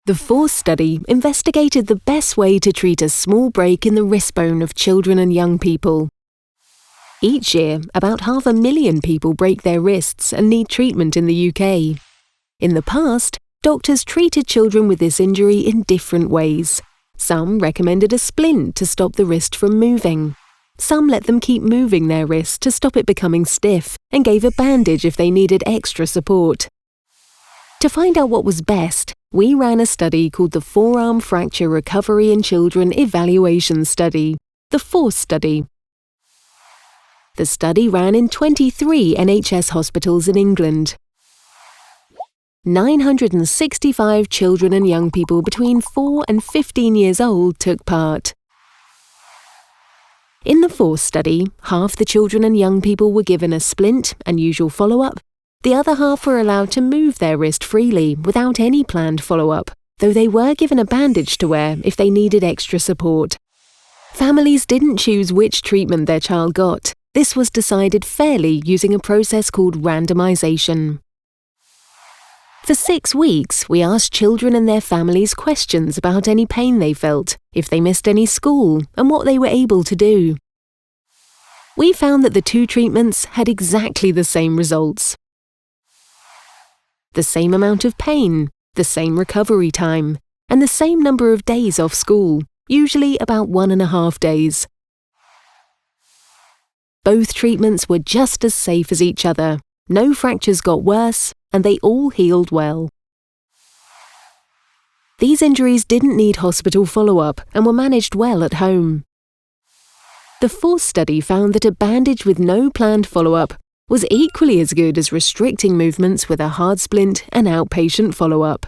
The FORCE study investigated the best way to treat a small break in the wrist bone of children and young people. Each year, about 500,000 people break their wrists and need treatment in the UK. In the past, doctors treated children with this injury in different ways. Some recommended a splint to stop the wrist from moving. Some let them keep moving their wrist to stop it becoming stiff and gave a bandage if they needed extra support. To find out what was best, we ran a study called the Forearm Fracture Recovery in Children Evaluation Study, the FORCE study. The study ran in 23 NHS hospitals in England. 965 children and young people between 4 and 15 years old took part. In the FORCE study, half the children and young people were given a splint and usual follow-up. The other half were allowed to move their wrist freely without any planned follow-up, though they were given a bandage to wear if they needed extra support. Families didn't choose which treatment their child got. This was decided fairly using a process called randomization. For 6 weeks, we asked children and their families questions about any pain they felt, if they missed any school, and what they were able to do. We found that the two treatments had exactly the same results. The same amount of pain, the same recovery time, and the same number of days off school, usually about 1.5 days. Both treatments were just as safe as each other. No fractures got worse, and they all healed well. These injuries didn't need hospital follow-up and were managed well at home. The FORCE study found that a bandage with no planned follow-up was equally as good as restricting movements with a hard splint and outpatient follow-up.